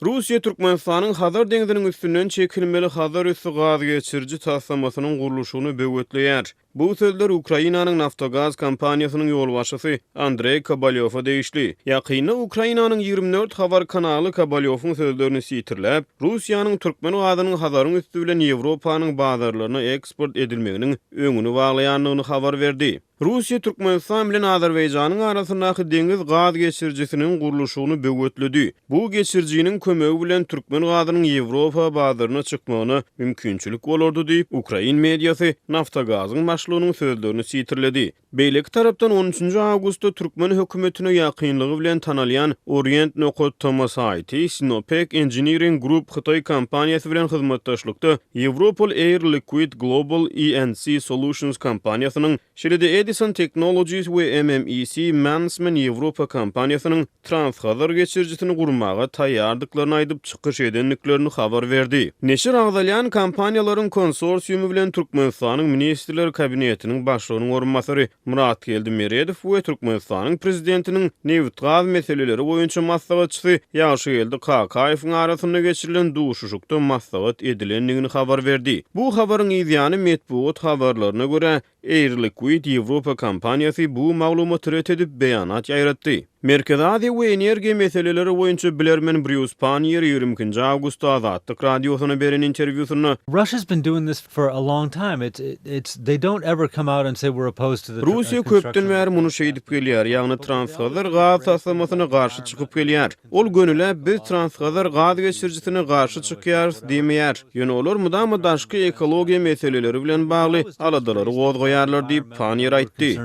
Russiýa Türkmenistanyň Hazar deňiziniň üstünden çekilmeli Hazar üssü gaz geçirji taslamasynyň guruluşyny böwetleýär. Bu sözler Ukrainanyň Naftogaz kompaniýasynyň ýolbaşçysy Andrey Kobalyowa değişli. Ýakyna Ukrainanyň 24 habar kanaly Kobalyowyň sözlerini sitirläp, Russiýanyň türkmen gazynyň Hazaryň üstü bilen Ýewropanyň bazarlaryna eksport edilmeginiň öňüni baglaýanlygyny habar berdi. Russiýa Türkmenistan bilen Azerbaýjanyň arasyndaky deňiz gaz geçirjisiniň guruluşyny böwretledi. Bu geçirjiniň kömegi bilen türkmen gazynyň Ýewropa bazaryna çykmagyna mümkinçilik bolardy diýip Ukrain mediýasy Naftogazyň başlygynyň sözlerini sitirledi. Beýleki tarapdan 13 awgustda türkmen hökümetine ýakynlygy bilen tanalýan Orient Nokot Thomas Hayti Sinopec Engineering Group Xitay kompaniýasy bilen hyzmatdaşlykda Europol Air Liquid Global ENC Solutions kompaniýasynyň şeride Edison Technologies we MMEC Management Ýewropa kompaniýasynyň Transhazar geçirjisini gurmaga taýýardyklaryny aýdyp çykyş edenliklerini habar berdi. Neşir agdalýan kompaniýalaryň konsorsiumy bilen Türkmenistanyň ministrler kabinetiniň başlygynyň orunmasary Murat Geldimeredow we Türkmenistanyň prezidentiniň neft gaz meseleleri boýunça maslahatçysy Ýaşygeldi Kakaýewiň arasynda geçirilen duşuşykda maslahat edilenligini habar berdi. Bu habaryň ýa-ni medeniýet habarlaryna görä Air Liquid Ýewropa kompaniýasy bu maglumaty ret edip beýanat ýaýratdy. Merkezi we energiýa meseleleri boýunça bilermen Bruce Panier 20 awgustda Azatlyk radiosyna beren interwýusyna Russia's been doing this for a long time. It's they don't ever come out and say we're opposed to the Russiya köpden bäri muny şeýdip gelýär, ýagny Transhazar gaz taslamasyna garşy çykyp gelýär. Ol gönüle biz Transhazar gaz geçirjisine garşy çykýarys diýmeýär. Ýöne olar mudama daşky ekologiýa meseleleri bilen bagly aladalary gozgoýarlar diýip Panier aýtdy.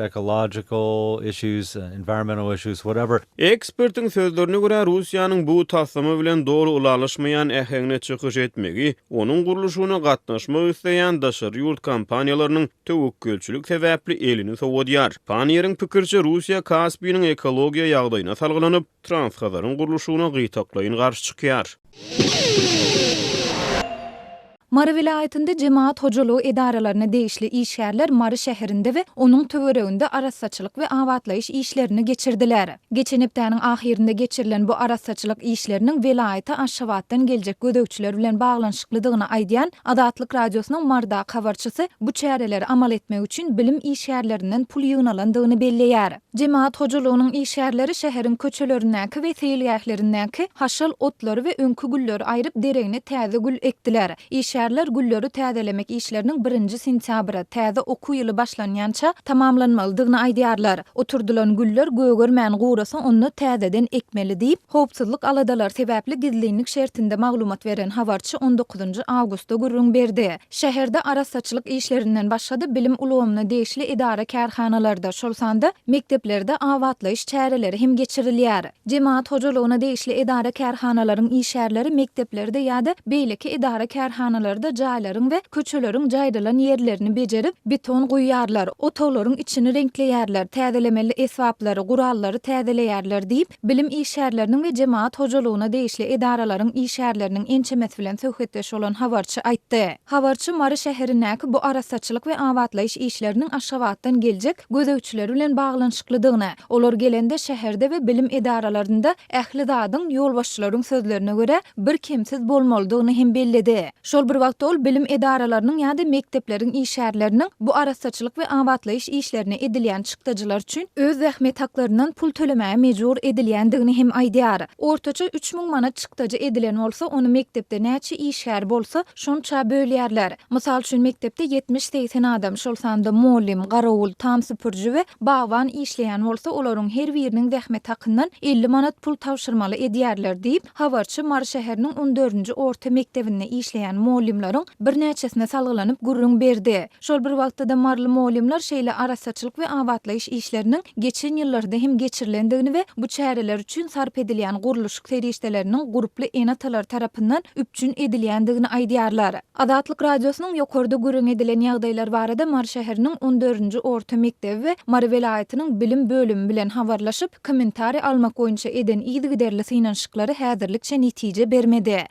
Ecological issues, environmental issues, whatever. Ekspertiň sözlerine görä Russiýanyň bu taslama bilen dogry ulaşmaýan äheňine çykyş etmegi, onuň guruluşyna gatnaşmak isleýän daşary ýurt kompaniýalarynyň töwekkülçilik sebäpli elini sowudýar. Paniyeriň pikirçe Russiýa Kaspiýanyň ekologiýa ýagdaýyna salgylanyp, Transhazaryň guruluşyna gytaklaýyn garşy çykýar. Mary vilayetinde cemaat hocalyğı edaralaryna değişli işgärler Mary şäherinde we onuň töwereginde arassaçylyk we awatlaýyş işlerini geçirdiler. Geçen hepdäniň ahirinde geçirilen bu arassaçylyk işleriniň vilayete aşawatdan geljek gödökçüler bilen baglanyşyklydygyny aýdýan Azatlyk radiosynyň Marda habarçysy bu çäreleri amal etmek üçin bilim işgärlerinden pul ýygnalandygyny belleýär. Cemaat hojalygynyň işgärleri şäheriň köçelerindäki we seýilýäklerindenki haşal otlary we öňkü gülleri aýryp deregine täze gül ekdiler. Şäherler gülleri täzelemek işleriniň 1-nji sentýabra täze oku ýyly başlanýança tamamlanmalydygyny aýdýarlar. Oturdulan güller gögörmän gurasa onu täzeden ekmeli diýip, howpsuzlyk aladalar sebäpli gizlilik şertinde maglumat beren habarçy 19 awgustda gurrun berdi. Şäherde arassaçylyk işlerinden başlady bilim ulgamyna değişli idara kärhanalarda şolsanda mekteplerde awatlaýyş çäreleri hem geçirilýär. Cemaat hojalygyna değişli idara kärhanalaryň işgärleri mekteplerde ýa-da beýleki idara kärhanalarda jaýlaryň we köçeleriň jaýdylan ýerlerini bejerip beton goýýarlar, otolaryň içini renkleýärler, täzelemeli esbaplary, gurallary täzeleýärler diýip bilim işgärleriniň we cemaat hojalygyna değişli idaralaryň işgärleriniň ençemesi bilen söhbetdeş bolan habarçy aýtdy. Habarçy Mary şäherindäki bu arassaçylyk we awatlaýyş işleriniň aşawatdan geljek gödökçüler bilen baglanyşyklydygyny, olar gelende şäherde we bilim idaralarynda ähli zadyň ýolbaşçylaryň sözlerine görä bir kimsiz bolmalydygyny hem belledi. Şol bir wagtda ol bilim edaralarynyň ýa-da mektepleriň işgärleriniň bu arassaçylyk we awatlaýyş işlerine edilýän çykdyjylar üçin öz zähmet haklaryndan pul tölemäge mejbur edilýändigini hem aýdýar. Ortaça 3000 manat çykdyjy edilen bolsa, onu mektepde näçe işgär bolsa, şonça bölýärler. Mysal üçin mektepde 70-80 adam şolsanda muallim, garawul, tam süpürji we bagwan işleýän bolsa, olaryň her biriniň zähmet hakyndan 50 manat pul tawşyrmaly edýärler diýip, habarçy Mary şäheriniň 14-nji orta mektebinde işleýän muallimlaryň bir näçesine salgylanyp gurrun berdi. Şol bir wagtda marly muallimler şeýle arassaçylyk we awatlaýyş işleriniň geçen ýyllarda hem geçirilendigini we bu çäreler üçin sarp edilýän guruluş serişdeleriniň gruply enatalar tarapyndan üpçün edilýändigini aýdýarlar. Azatlyk radiosynyň ýokarda gurrun edilen ýagdaýlar barada Mary şäheriniň 14-nji orta mektebi we Mary vilayetiniň bilim bölümi bilen habarlaşyp kommentari almak boýunça eden ýygyderli synanşyklary häzirlikçe netije bermedi.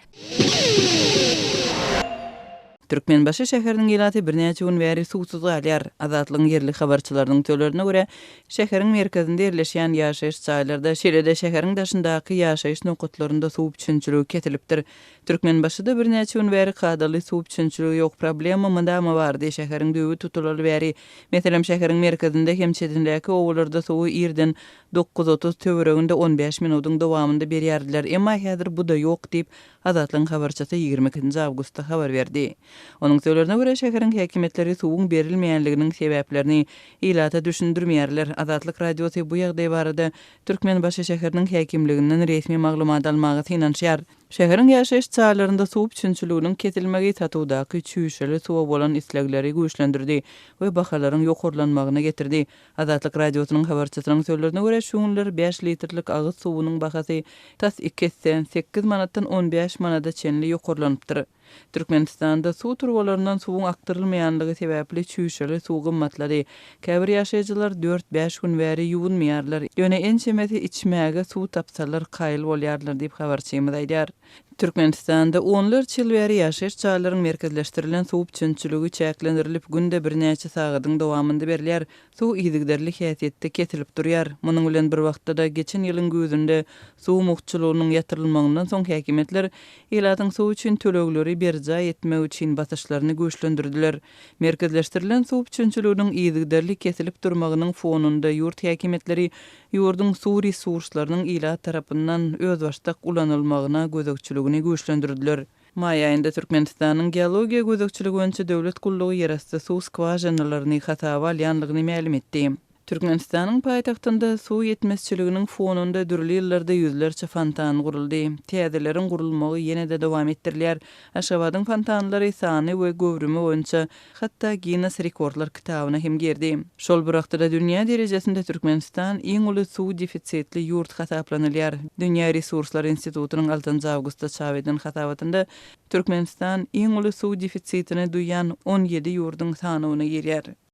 Türkmenbaşy şäheriniň ýylaty birnäçe gün bäri suwsuz galýar. Azatlygyň yerli habarçylarynyň söýlerine görä, şäheriň merkezinde ýerleşýän ýaşaýyş çaýlarynda şeýle-de şäheriň daşyndaky ýaşaýyş nokatlarynda suw üçinçiligi ketilipdir. Türkmenbaşyda birnäçe gün bäri kadaly suw üçinçiligi ýok, problema mındama bardy. Şäheriň düýbi tutulary bäri. Meselem şäheriň merkezinde hem çetindäki owullarda suwy ýerden 9:30 töwereginde 15 minutyň dowamında berýärdiler. Emma häzir bu da ýok diýip Azatlygyň habarçysy 22 awgustda habar berdi. Onuň söýlerine görä şäheriň häkimetleri suwuň berilmeýänliginiň sebäplerini ilata düşündirmeýärler. Azatlyk radiosu bu ýagdaý barada Türkmenbaşy şäheriniň häkimliginden resmi maglumat almagy synanýar. Şäheriň ýaşaýyş çaýlarynda suw üçinçiliginiň ketilmegi tatuwdaky çüýşeli suwa bolan islegleri güýçlendirdi we bahalaryň ýokurlanmagyna getirdi. Azatlyk radiosynyň habarçysynyň söýlerine görä şu günler 5 litrlik agyz suwunyň bahasy tas 208 manatdan 15 manada çenli ýokurlanypdyr. Türkmenistanda suw turbalaryndan suwuň aktyrylmaýanlygy sebäpli çüýşeli suw gymmatlady. Käbir ýaşaýjylar 4-5 gün bäri ýuwunmaýarlar. Ýöne en çemeti içmäge suw tapsalar kaýıl bolýarlar diýip habarçymyz aýdýar. Türkmenistanda onlarca ýyl bäri ýaşaýyş çaýlarynyň merkezleşdirilen suw üçinçiligi çäklendirilip günde birnäçe sagatyň dowamında berilýär. Suw ýygyderli häsiýetde ketilip durýar. Munyň bilen bir wagtda geçen ýylyň güzünde suw mukçylygynyň ýatyrylmagyndan soň häkimetler ýylatyň suw üçin tölegleri berja etmek üçin basyşlaryny güýçlendirdiler. Merkezleşdirilen suw üçinçiliginiň ýygyderli kesilip durmagynyň fonunda ýurt häkimetleri ýurdun suw resurslarynyň ýylat tarapyndan öz başdak ulanylmagyna gözekçiligini güýçlendirdiler. May aýynda Türkmenistanyň geologiýa gözekçiligi boýunça döwlet gullugy ýerasty suw skwajanalaryny hatawa alýanlygyny ma'lum etdi. Türkmenistanyň paýtagtynda suw ýetmezçiliginiň fonunda dürli ýyllarda ýüzlerçe fontan guruldy. Täzeleriň gurulmagy ýene-de dowam etdirilýär. Aşgabatyň fontanlary sany we göwrümi boýunça hatda Guinness rekordlar kitabyna hem girdi. Şol bir wagtda dünýä derejesinde Türkmenistan iň uly suw defisitli ýurt hasaplanylýar. Dünýä Resurslar Institutynyň 6 awgustda çap edilen hasapatynda Türkmenistan iň uly suw defisitini duýan 17 ýurdun sanyny girýär.